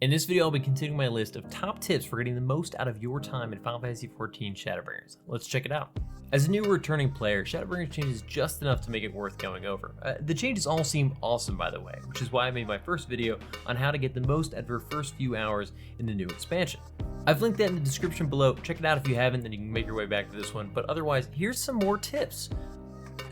In this video, I'll be continuing my list of top tips for getting the most out of your time in Final Fantasy XIV Shadowbringers. Let's check it out. As a new returning player, Shadowbringers changes just enough to make it worth going over. The changes all seem awesome, by the way, which is why I made my first video on how to get the most out of your first few hours in the new expansion. I've linked that in the description below. Check it out if you haven't, then you can make your way back to this one. But otherwise, here's some more tips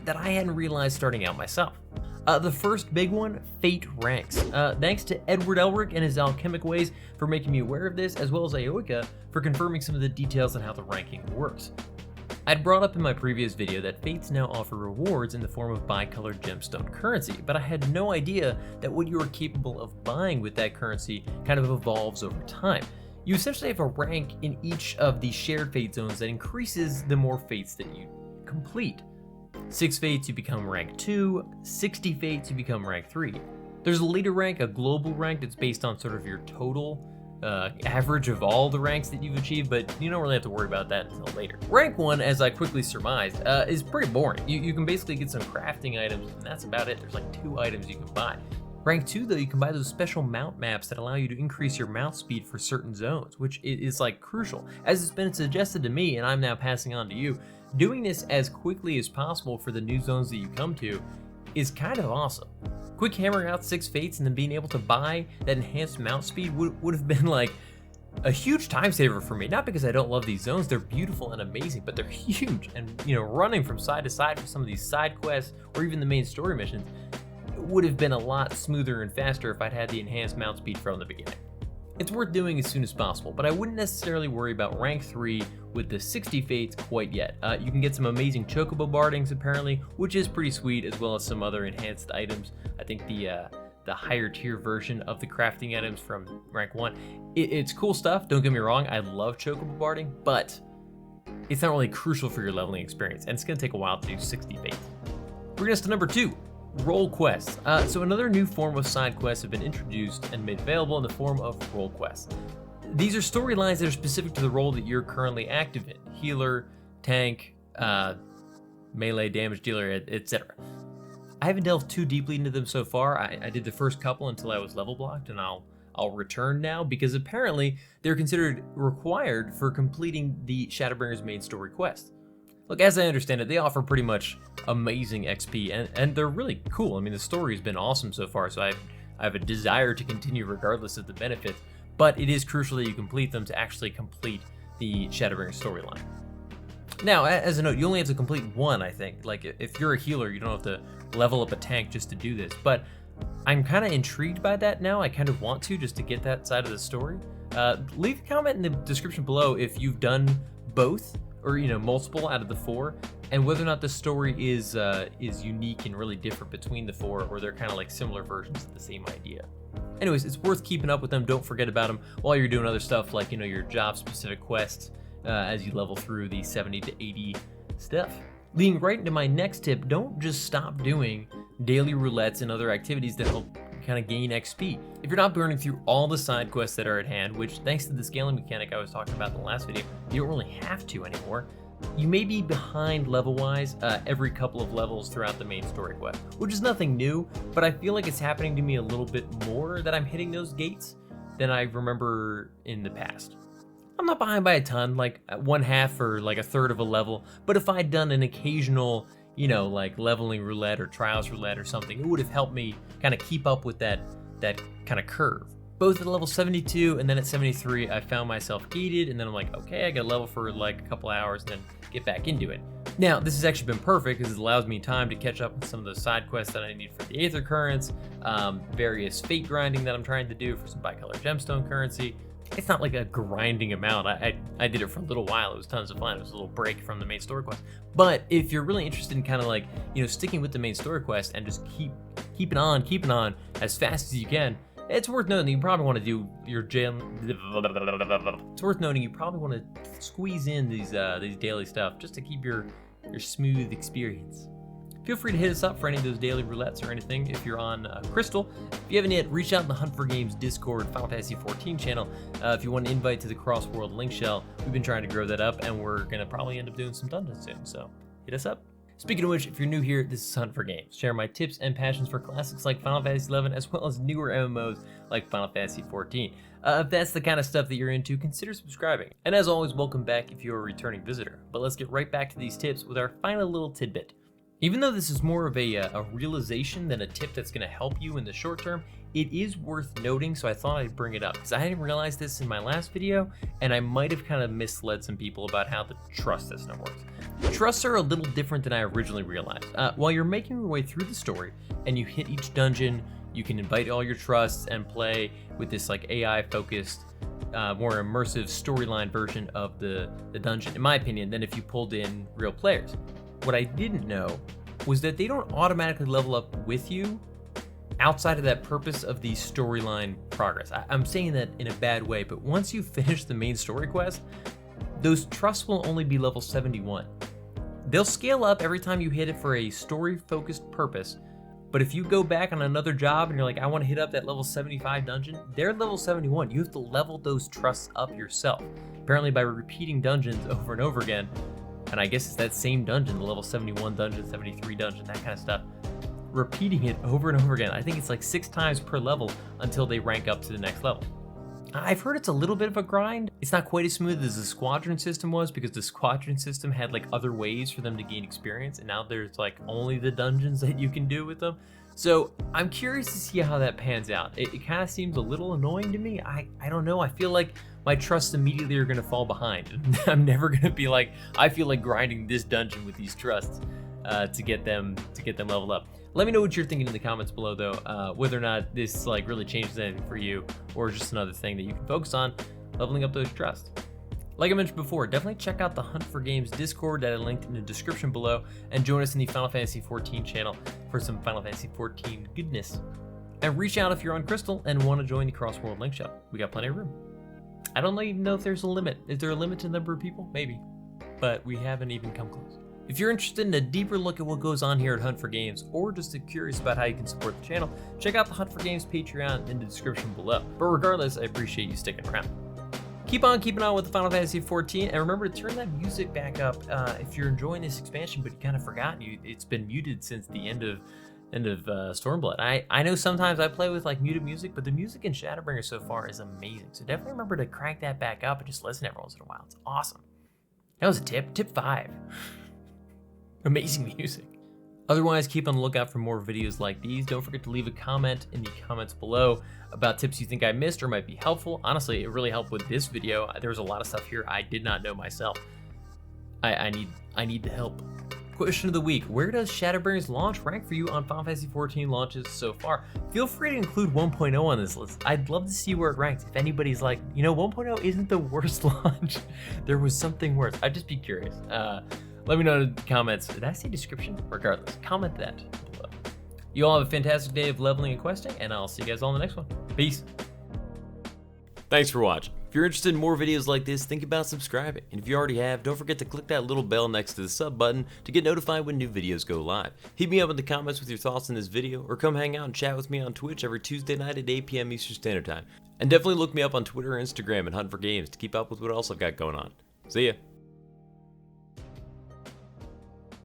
that I hadn't realized starting out myself. The first big one, Fate ranks. Thanks to Edward Elric and his alchemic ways for making me aware of this, as well as Aoika for confirming some of the details on how the ranking works. I'd brought up in my previous video that Fates now offer rewards in the form of bicolored gemstone currency, but I had no idea that what you are capable of buying with that currency kind of evolves over time. You essentially have a rank in each of the shared fate zones that increases the more fates that you complete. 6 fates you become rank 2, 60 fates you become rank 3. There's a leader rank, a global rank that's based on sort of your total average of all the ranks that you've achieved, but you don't really have to worry about that until later. Rank 1, as I quickly surmised, is pretty boring. You can basically get some crafting items, and that's about it. There's like 2 items you can buy. Rank 2, though, you can buy those special mount maps that allow you to increase your mount speed for certain zones, which is like crucial. As it's been suggested to me, and I'm now passing on to you, doing this as quickly as possible for the new zones that you come to is kind of awesome. Quick hammering out 6 fates and then being able to buy that enhanced mount speed would have been like a huge time saver for me. Not because I don't love these zones, they're beautiful and amazing, but they're huge. And you know, running from side to side for some of these side quests or even the main story missions would have been a lot smoother and faster if I'd had the enhanced mount speed from the beginning. It's worth doing as soon as possible, but I wouldn't necessarily worry about rank 3 with the 60 fates quite yet. You can get some amazing chocobo bardings apparently, which is pretty sweet, as well as some other enhanced items. I think the higher tier version of the crafting items from rank 1. It's cool stuff, don't get me wrong, I love chocobo barding, but it's not really crucial for your leveling experience, and it's going to take a while to do 60 fates. Bringing us to number 2. Role quests. So another new form of side quests have been introduced and made available in the form of role quests. These are storylines that are specific to the role that you're currently active in. Healer, tank, melee damage dealer, etc. I haven't delved too deeply into them so far. I did the first couple until I was level blocked, and I'll return now because apparently they're considered required for completing the Shadowbringers main story quest. Look, as I understand it, they offer pretty much amazing XP, and they're really cool. I mean, the story's been awesome so far, so I have a desire to continue regardless of the benefits, but it is crucial that you complete them to actually complete the Shadowbringers storyline. Now, as a note, you only have to complete one, I think. Like, if you're a healer, you don't have to level up a tank just to do this, but I'm kind of intrigued by that now. I kind of want to, just to get that side of the story. Leave a comment in the description below if you've done both, or you know, multiple out of the 4, and whether or not the story is unique and really different between the 4, or they're kind of like similar versions of the same idea. Anyways, it's worth keeping up with them. Don't forget about them while you're doing other stuff like, you know, your job specific quests as you level through the 70 to 80 stuff. Leading right into my next tip, don't just stop doing daily roulettes and other activities that help kind of gain XP. If you're not burning through all the side quests that are at hand, which thanks to the scaling mechanic I was talking about in the last video, you don't really have to anymore. You may be behind level-wise every couple of levels throughout the main story quest, which is nothing new, but I feel like it's happening to me a little bit more that I'm hitting those gates than I remember in the past. I'm not behind by a ton, like 1/2 or like 1/3 of a level, but if I'd done an occasional, you know, like leveling roulette or trials roulette or something, it would have helped me kind of keep up with that kind of curve. Both at level 72 and then at 73, I found myself gated, and then I'm like, okay, I got to level for like a couple hours and then get back into it. Now, this has actually been perfect because it allows me time to catch up with some of the side quests that I need for the Aether Currents, various fate grinding that I'm trying to do for some bicolored gemstone currency. It's not like a grinding amount. I did it for a little while. It was tons of fun. It was a little break from the main story quest. But if you're really interested in kind of like, you know, sticking with the main story quest and just keeping on as fast as you can, it's worth noting that you probably want to do your It's worth noting you probably want to squeeze in these daily stuff just to keep your smooth experience. Feel free to hit us up for any of those daily roulettes or anything if you're on Crystal. If you haven't yet, reach out in the Hunt for Games Discord Final Fantasy XIV channel if you want an invite to the Cross-World Link Shell. We've been trying to grow that up, and we're going to probably end up doing some dungeons soon, so hit us up. Speaking of which, if you're new here, this is Hunt for Games. Share my tips and passions for classics like Final Fantasy XI, as well as newer MMOs like Final Fantasy XIV. If that's the kind of stuff that you're into, consider subscribing. And as always, welcome back if you're a returning visitor. But let's get right back to these tips with our final little tidbit. Even though this is more of a realization than a tip that's going to help you in the short term, it is worth noting, so I thought I'd bring it up, because I didn't realize this in my last video, and I might have kind of misled some people about how the trust system works. Trusts are a little different than I originally realized. While you're making your way through the story, and you hit each dungeon, you can invite all your trusts and play with this like AI-focused, more immersive storyline version of the dungeon, in my opinion, than if you pulled in real players. What I didn't know was that they don't automatically level up with you outside of that purpose of the storyline progress. I'm saying that in a bad way, but once you finish the main story quest, those trusts will only be level 71. They'll scale up every time you hit it for a story-focused purpose, but if you go back on another job and you're like, I want to hit up that level 75 dungeon, they're level 71. You have to level those trusts up yourself, apparently by repeating dungeons over and over again. And I guess it's that same dungeon, the level 71 dungeon, 73 dungeon, that kind of stuff. Repeating it over and over again. I think it's like 6 times per level until they rank up to the next level. I've heard it's a little bit of a grind. It's not quite as smooth as the squadron system was, because the squadron system had like other ways for them to gain experience, and now there's like only the dungeons that you can do with them. So I'm curious to see how that pans out. It kind of seems a little annoying to me. I don't know. I feel like my trusts immediately are going to fall behind. I'm never going to be like, I feel like grinding this dungeon with these trusts to get them leveled up. Let me know what you're thinking in the comments below, though, whether or not this like really changes anything for you, or just another thing that you can focus on, leveling up those trusts. Like I mentioned before, definitely check out the Hunt for Games Discord that I linked in the description below, and join us in the Final Fantasy XIV channel for some Final Fantasy XIV goodness. And reach out if you're on Crystal and want to join the Cross-World Link Shop. We got plenty of room. I don't even know if there's a limit. Is there a limit to the number of people? Maybe, but we haven't even come close. If you're interested in a deeper look at what goes on here at Hunt for Games, or just curious about how you can support the channel, check out the Hunt for Games Patreon in the description below. But regardless, I appreciate you sticking around. Keep on keeping on with the Final Fantasy XIV, and remember to turn that music back up if you're enjoying this expansion, but you kind of forgot it's been muted since the end of Stormblood. I know sometimes I play with like muted music, but the music in Shadowbringers so far is amazing. So definitely remember to crank that back up and just listen every once in a while. It's awesome. That was a tip. Tip 5. Amazing music. Otherwise, keep on the lookout for more videos like these. Don't forget to leave a comment in the comments below about tips you think I missed or might be helpful. Honestly, it really helped with this video. There was a lot of stuff here I did not know myself. I need the help. Question of the week: where does Shadowbringers launch rank for you on Final Fantasy XIV launches so far? Feel free to include 1.0 on this list. I'd love to see where it ranks. If anybody's like, 1.0 isn't the worst launch, there was something worse. I'd just be curious. Let me know in the comments. Did I say description? Regardless, comment that below. You all have a fantastic day of leveling and questing, and I'll see you guys all in the next one. Peace. Thanks for watching. If you're interested in more videos like this, think about subscribing. And if you already have, don't forget to click that little bell next to the sub button to get notified when new videos go live. Hit me up in the comments with your thoughts on this video, or come hang out and chat with me on Twitch every Tuesday night at 8 p.m. Eastern Standard Time. And definitely look me up on Twitter or Instagram at Hunt for Games to keep up with what else I've got going on. See ya.